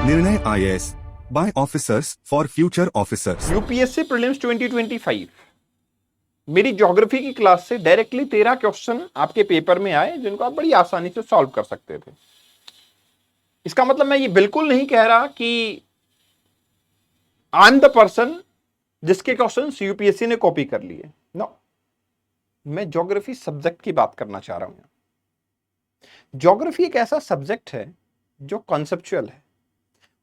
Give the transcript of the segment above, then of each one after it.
निर्णय IAS by officers for future officers. UPSC prelims 2025 मेरी geography की क्लास से डायरेक्टली 13 क्वेश्चन आपके पेपर में आए जिनको आप बड़ी आसानी से सॉल्व कर सकते थे। इसका मतलब मैं ये बिल्कुल नहीं कह रहा कि आई एम द पर्सन जिसके क्वेश्चन यूपीएससी ने कॉपी कर लिए। नो, मैं ज्योग्राफी सब्जेक्ट की बात करना चाह रहा हूं। ज्योग्राफी एक ऐसा सब्जेक्ट है जो कॉन्सेप्चुअल है।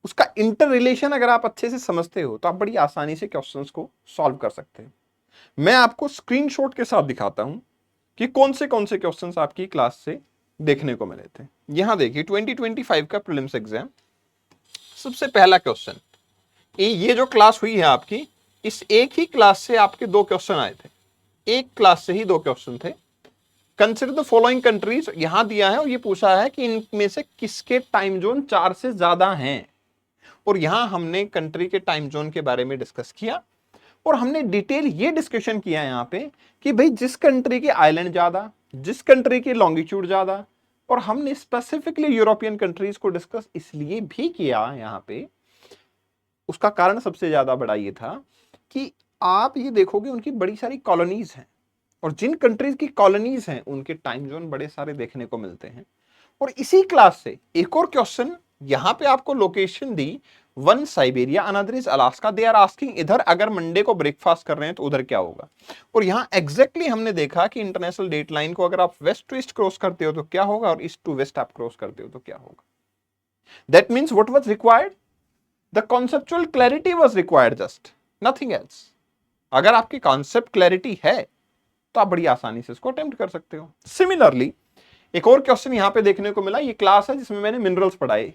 उसका इंटर रिलेशन अगर आप अच्छे से समझते हो तो आप बड़ी आसानी से क्वेश्चंस को सॉल्व कर सकते हो। मैं आपको स्क्रीनशॉट के साथ दिखाता हूं कि कौन से क्वेश्चंस आपकी क्लास से देखने को मिले थे। यहां देखिए 2025 का प्रीलिम्स एग्जाम, सबसे पहला क्वेश्चन, ये जो क्लास हुई है आपकी, इस एक ही क्लास से आपके 2 क्वेश्चन आए थे। एक क्लास से ही 2 क्वेश्चन थे। कंसिडर द फॉलोइंग कंट्रीज यहां दिया है और ये पूछा है कि इनमें से किसके टाइम जोन 4 से ज्यादा हैं। और यहां हमने कंट्री के टाइम जोन के बारे में डिस्कस किया और हमने डिटेल ये डिस्कशन किया यहां पे कि भाई जिस कंट्री के आइलैंड ज्यादा, जिस कंट्री की लॉन्गिट्यूड ज्यादा, और हमने स्पेसिफिकली यूरोपियन कंट्रीज को डिस्कस इसलिए भी किया यहां पे। उसका कारण सबसे ज्यादा बड़ा ये था कि आप ये देखोगे उनकी बड़ी सारी कॉलोनीज हैं और जिन कंट्रीज की कॉलोनीज हैं उनके टाइम जोन बड़े सारे देखने को मिलते हैं। और इसी क्लास से एक और क्वेश्चन यहां पे आपको लोकेशन दी, one Siberia, another is Alaska. They are asking इधर अगर मंडे को ब्रेकफास्ट कर रहे हैं तो उधर क्या होगा। और यहां एग्जैक्टली हमने देखा कि इंटरनेशनल डेट लाइन को अगर आप वेस्ट टू ईस्ट क्रॉस करते हो तो क्या होगा और ईस्ट टू वेस्ट आप क्रॉस करते हो तो क्या होगा। That means what was required, the conceptual clarity was required, just nothing else. अगर आपकी कॉन्सेप्ट क्लैरिटी है तो आप बड़ी आसानी से इसको अटेम्प्ट कर सकते हो। सिमिलरली एक और क्वेश्चन यहां पे देखने को मिला। ये क्लास है जिसमें मैंने मिनरल्स पढ़ाए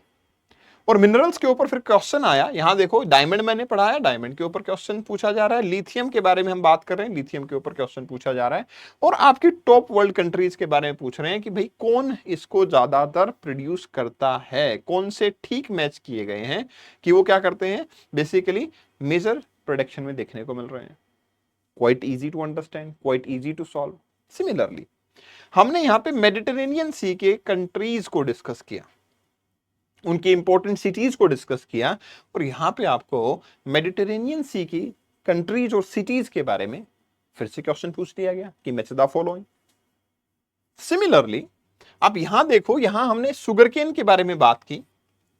और मिनरल्स के ऊपर फिर क्वेश्चन आया। यहां देखो डायमंड मैंने पढ़ाया, डायमंड के ऊपर क्वेश्चन पूछा जा रहा है। लिथियम के बारे में हम बात कर रहे हैं, लिथियम के ऊपर क्वेश्चन पूछा जा रहा है। और आपकी टॉप वर्ल्ड कंट्रीज के बारे में पूछ रहे हैं कि भाई कौन इसको ज्यादातर प्रोड्यूस करता है, कौन से ठीक मैच किए गए हैं कि वो क्या करते हैं, बेसिकली मेजर प्रोडक्शन में देखने को मिल रहे हैं। Quite easy to understand, quite easy to solve. Similarly हमने यहां पे मेडिटेरेनियन सी के कंट्रीज को डिस्कस किया, उनकी इंपॉर्टेंट सिटीज को डिस्कस किया और यहां पे आपको मेडिटेरेनियन सी की कंट्रीज और सिटीज के बारे में फिर से क्वेश्चन पूछ दिया गया कि मैच द फॉलोइंग। सिमिलरली आप यहां देखो, यहां हमने शुगर केन के बारे में बात की,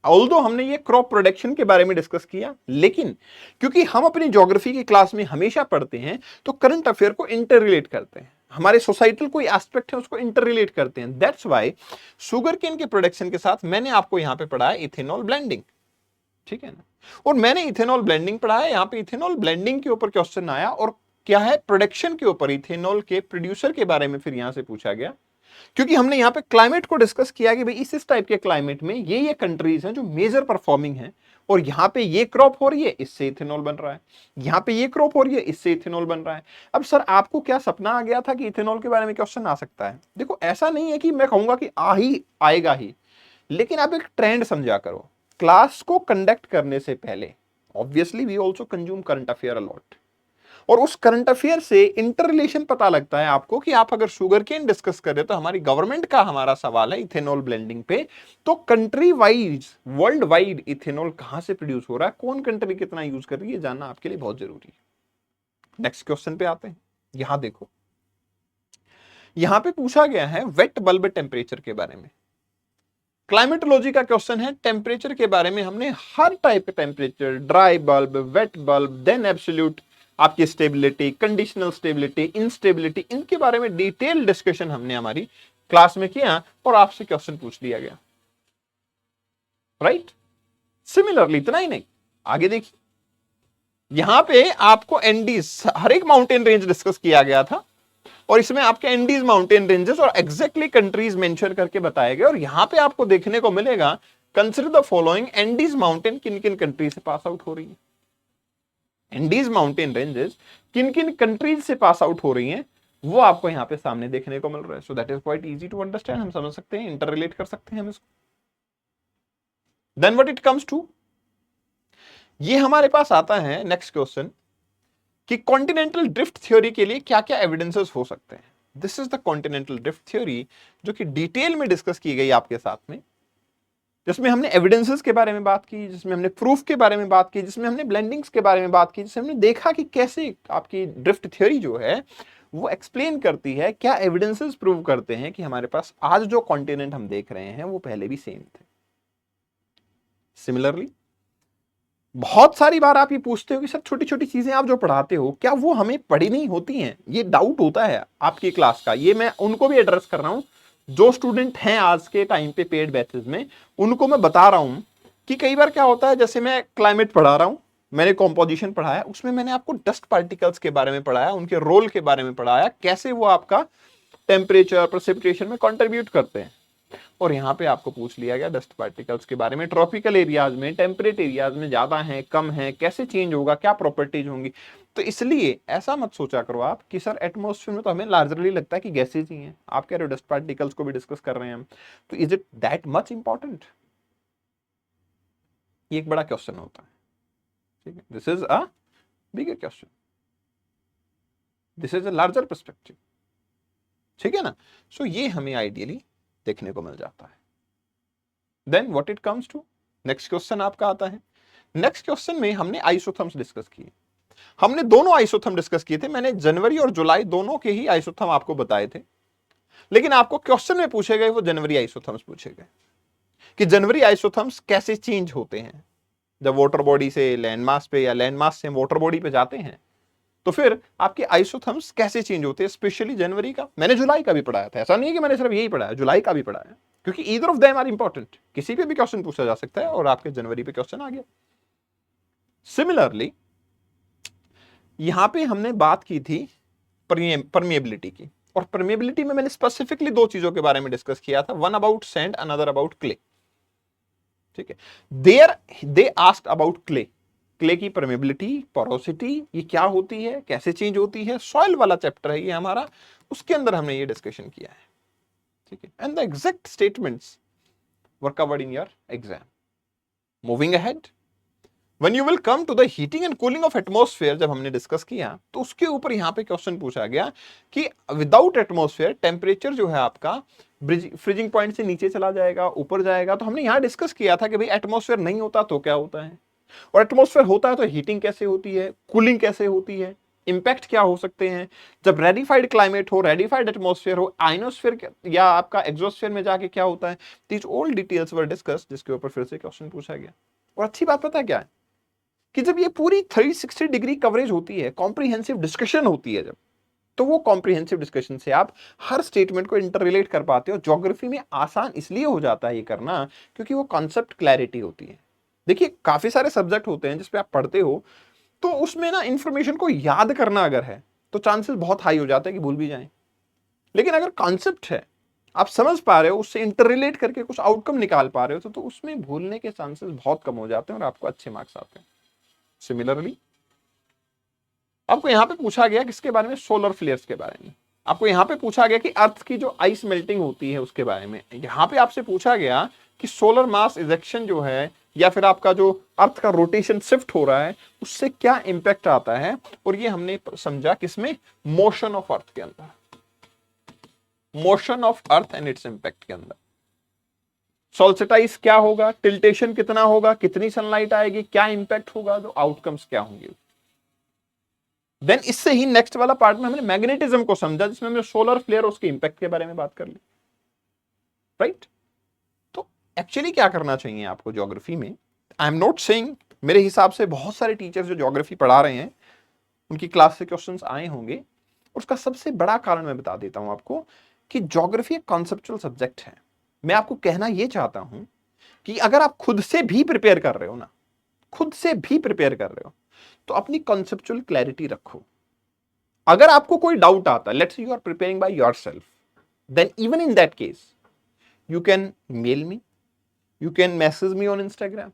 ऑल्दो हमने ये क्रॉप प्रोडक्शन के बारे में डिस्कस किया, लेकिन क्योंकि हम अपनी ज्योग्राफी की क्लास में हमेशा पढ़ते हैं तो करंट अफेयर को इंटर रिलेट करते हैं, हमारे सोसाइटल कोई एस्पेक्ट है उसको इंटर रिलेट करते हैं। दैट्स व्हाई शुगर केन के प्रोडक्शन के साथ मैंने आपको यहां पे पढ़ाया इथेनॉल ब्लेंडिंग, ठीक है ना। और मैंने इथेनॉल ब्लेंडिंग पढ़ाया, यहां पे इथेनॉल ब्लेंडिंग के ऊपर क्वेश्चन आया और क्या है, प्रोडक्शन के ऊपर इथेनॉल के प्रोड्यूसर के बारे में फिर यहां से पूछा गया। क्योंकि हमने यहां पे क्लाइमेट को डिस्कस किया कि भाई इस टाइप के क्लाइमेट में ये कंट्रीज हैं जो मेजर परफॉर्मिंग हैं और यहां पे ये क्रॉप हो रही है, इससे इथेनॉल बन रहा है, यहां पे ये क्रॉप हो रही है, इससे इथेनॉल बन रहा है। अब सर आपको क्या सपना आ गया था कि इथेनॉल के बारे में क्वेश्चन आ सकता है? देखो ऐसा नहीं है कि मैं कहूंगा कि आएगा ही, लेकिन आप एक ट्रेंड समझा करो। क्लास को कंडक्ट करने से पहले obviously we also consume current affair a lot, और उस करंट अफेयर से इंटर रिलेशन पता लगता है आपको कि आप अगर शुगर केन डिस्कस कर रहे हो तो हमारी गवर्नमेंट का हमारा सवाल है इथेनॉल ब्लेंडिंग पे, तो country wise world wide ethanol कहां से प्रोड्यूस हो रहा है, कौन कंट्री कितना यूज कर रही है, जानना आपके लिए बहुत जरूरी है। नेक्स्ट क्वेश्चन पे आते हैं। यहां देखो, यहां पे पूछा गया है वेट बल्ब टेम्परेचर के बारे में। क्लाइमेटोलॉजी का क्वेश्चन है, टेम्परेचर के बारे में हमने हर टाइप के temperature, dry bulb, wet bulb, then absolute, आपकी स्टेबिलिटी, कंडीशनल स्टेबिलिटी, इनस्टेबिलिटी, इनके बारे में डिटेल डिस्कशन हमने हमारी क्लास में किया और आपसे क्वेश्चन पूछ लिया गया, राइट। सिमिलरली इतना ही नहीं, आगे देखिए, यहां पे आपको एंडीज, हर एक माउंटेन रेंज डिस्कस किया गया था और इसमें आपके एंडीज माउंटेन रेंजेस और एग्जैक्टली कंट्रीज मेंशन करके बताए गए। और यहां पे आपको देखने को मिलेगा, consider the following, Andes mountain किन किन कंट्रीज से पास आउट हो रही है, एंडीज माउंटेन रेंजेस किन किन कंट्रीज से पास आउट हो रही हैं, वो आपको यहां पे सामने देखने को मिल रहा है। So that is quite easy to understand, हम समझ सकते हैं, इंटर रिलेट कर सकते हैं हम इसको। Then what it comes to, ये हमारे पास आता है नेक्स्ट क्वेश्चन कि कॉन्टिनेंटल ड्रिफ्ट थ्योरी के लिए क्या क्या एविडेंसेस हो सकते हैं। This is the continental drift theory जो कि डिटेल में डिस्कस की गई आपके साथ में। जिसमें हमने एविडेंसेस के बारे में बात की, जिसमें हमने प्रूफ के बारे में बात की, जिसमें हमने ब्लेंडिंग्स के बारे में बात की, जिसमें हमने देखा कि कैसे आपकी ड्रिफ्ट थ्योरी जो है वो एक्सप्लेन करती है, क्या एविडेंसेस प्रूव करते हैं कि हमारे पास आज जो कॉन्टिनेंट हम देख रहे हैं वो पहले भी सेम थे। सिमिलरली बहुत सारी बार आप ये पूछते हो कि सर छोटी छोटी चीजें आप जो पढ़ाते हो क्या वो हमें पढ़ी नहीं होती हैं, ये डाउट होता है आपकी क्लास का। ये मैं उनको भी एड्रेस कर रहा हूं जो स्टूडेंट हैं आज के टाइम पे पेड बैचेस में, उनको मैं बता रहा हूं कि कई बार क्या होता है, जैसे मैं क्लाइमेट पढ़ा रहा हूं, मैंने कॉम्पोजिशन पढ़ाया, उसमें मैंने आपको डस्ट पार्टिकल्स के बारे में पढ़ाया, उनके रोल के बारे में पढ़ाया, कैसे वो आपका टेम्परेचर प्रेसिपिटेशन में कंट्रीब्यूट करते हैं। और यहां पे आपको पूछ लिया गया डस्ट पार्टिकल्स के बारे में, ट्रॉपिकल एरियाज में, टेम्परेट एरियाज में ज्यादा हैं कम हैं, कैसे चेंज होगा, क्या प्रॉपर्टीज होंगी। तो इसलिए ऐसा मत सोचा करो आप कि सर एटमॉस्फेयर में तो हमें लार्जरली लगता है कि गैसेज ही हैं, आप कह रहे हो डस्ट पार्टिकल्स को भी डिस्कस कर रहे हैं हम, तो is it that much important? ये एक बड़ा क्वेश्चन होता है, ठीक है। This is a bigger question, this is a larger perspective, ठीक है ना। सो ये हमें आइडियली देखने को मिल जाता है। Then what it comes to next question आपका आता है। नेक्स्ट क्वेश्चन में हमने आइसोथर्म्स डिस्कस किए, हमने दोनों आइसोथर्म डिस्कस किए थे, मैंने जनवरी और जुलाई दोनों के ही आइसोथर्म आपको बताए थे, लेकिन आपको क्वेश्चन में पूछे गए वो जनवरी आइसोथर्म्स पूछे गए कि जनवरी आइसोथर्म्स कैसे चेंज होते हैं जब वाटर बॉडी से लैंड मास पे या लैंड मास से वाटर बॉडी पे जाते हैं, तो फिर आपके आइसोथर्म्स कैसे चेंज होते हैं, स्पेशली जनवरी का। मैंने जुलाई का भी पढ़ाया था, ऐसा नहीं है कि मैंने सिर्फ यही पढ़ाया, जुलाई का भी पढ़ाया, क्योंकि either of them are important, किसी पे भी क्वेश्चन पूछा जा सकता है और आपके जनवरी पे क्वेश्चन आ गया। सिमिलरली यहां पे हमने बात की थी परमिएबिलिटी की, और परमिएबिलिटी में मैंने स्पेसिफिकली दो चीजों के बारे में डिस्कस किया था, one about sand, another about clay, ठीक है। There they asked about clay, clay की परमेबिलिटी, पोरोसिटी, ये क्या होती है, कैसे चेंज होती है, सॉइल वाला चैप्टर है ये हमारा, उसके अंदर हमने ये डिस्कशन किया है, ठीक है। And the exact statements were covered in your exam. Moving ahead, when you will come to the heating and cooling of atmosphere, जब हमने डिस्कस किया तो उसके ऊपर यहां पे क्वेश्चन पूछा गया कि विदाउट एटमॉस्फेयर टेम्परेचर जो है आपका फ्रीजिंग पॉइंट से नीचे चला जाएगा, ऊपर जाएगा। तो हमने यहां डिस्कस किया था कि भाई एटमॉस्फेयर नहीं होता तो क्या होता है, और एटमॉस्फेयर होता है तो हीटिंग कैसे होती है, कूलिंग कैसे होती है, इंपैक्ट क्या हो सकते हैं जब रेडिफाइड क्लाइमेट हो, रेडिफाइड एटमॉस्फेयर हो, आइनोस्फेयर या आपका एक्सोस्फेयर में जाके क्या होता है। These all details were discussed, जिसके ऊपर फिर से क्वेश्चन पूछा गया। और अच्छी बात पता है क्या है कि जब ये पूरी 360 डिग्री कवरेज होती है, कॉम्प्रिहेंसिव डिस्कशन होती है जब, तो वो कॉम्प्रिहेंसिव डिस्कशन से आप हर स्टेटमेंट को इंटर रिलेट कर पाते हो। ज्योग्राफी में आसान इसलिए हो जाता है ये करना क्योंकि वो कॉन्सेप्ट क्लैरिटी होती है। देखिए काफी सारे सब्जेक्ट होते हैं जिसपे आप पढ़ते हो, तो उसमें ना इंफॉर्मेशन को याद करना अगर है तो चांसेस बहुत हाई हो जाते हैं कि भूल भी जाएं। लेकिन अगर कॉन्सेप्ट है, आप समझ पा रहे हो, उससे इंटर रिलेट करके कुछ आउटकम निकाल पा रहे हो, तो उसमें भूलने के चांसेस बहुत कम हो जाते हैं और आपको अच्छे मार्क्स आते हैं। सिमिलरली आपको यहां पे पूछा गया किसके बारे में, सोलर फ्लेयर्स के बारे में। आपको यहां पे पूछा गया कि अर्थ की जो आइस मेल्टिंग होती है उसके बारे में। यहां पे आपसे पूछा गया कि सोलर मास इजेक्शन जो है या फिर आपका जो अर्थ का रोटेशन शिफ्ट हो रहा है उससे क्या इंपैक्ट आता है, और ये हमने समझा किसमें, मोशन ऑफ अर्थ के अंदर, motion of earth and it's impact के अंदर। सोल्स्टिस क्या होगा, टिल्टेशन कितना होगा, कितनी सनलाइट आएगी, क्या इंपैक्ट होगा, जो आउटकम्स क्या होंगे। देन इससे ही नेक्स्ट वाला पार्ट में हमने मैग्नेटिज्म को समझा, जिसमें हमने सोलर फ्लेयर उसके इंपैक्ट के बारे में बात कर ली, राइट। तो एक्चुअली क्या करना चाहिए आपको ज्योग्राफी में, आई एम नॉट सेइंग, मेरे हिसाब से बहुत सारे टीचर्स जो ज्योग्राफी पढ़ा रहे हैं उनकी क्लास से क्वेश्चंस आए होंगे। उसका सबसे बड़ा कारण मैं बता देता हूं आपको कि ज्योग्राफी एक कॉन्सेप्चुअल सब्जेक्ट है। मैं आपको कहना यह चाहता हूं कि अगर आप खुद से भी प्रिपेयर कर रहे हो ना, खुद से भी प्रिपेयर कर रहे हो, तो अपनी कॉन्सेप्चुअल क्लैरिटी रखो। अगर आपको कोई डाउट आता है, let's say you are preparing by yourself, then even in that case you can mail me, you can message me on Instagram,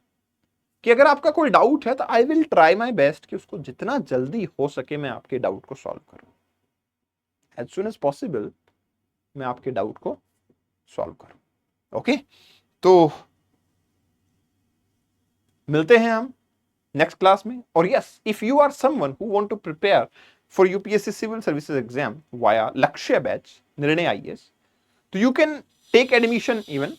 कि अगर आपका कोई डाउट है तो I will try my best कि उसको जितना जल्दी हो सके मैं आपके डाउट को सॉल्व करूं, एज सुन एज पॉसिबल मैं आपके डाउट को सॉल्व करूं। ओके, तो मिलते हैं हम नेक्स्ट क्लास में। और yes, if you are someone who want to prepare for UPSC civil services exam via Lakshya batch Nirnay IAS, तो you can take admission even,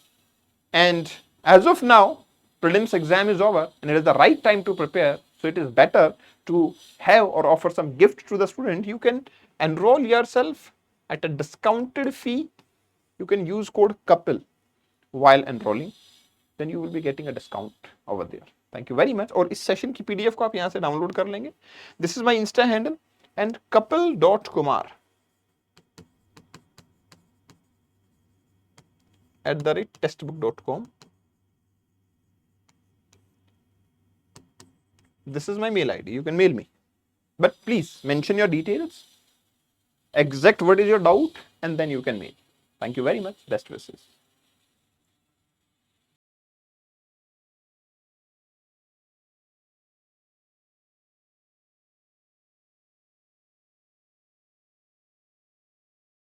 and As of now, prelims exam is over and it is the right time to prepare. So it is better to have or offer some gift to the student. You can enroll yourself at a discounted fee. You can use code COUPLE while enrolling. Then you will be getting a discount over there. Thank you very much. और इस session की PDF को आप यहाँ से download कर लेंगे. This is my Insta handle and couple.kumar@textbook.com. This is my mail ID. You can mail me. But please mention your details, exact what is your doubt, and then you can mail. Thank you very much. Best wishes.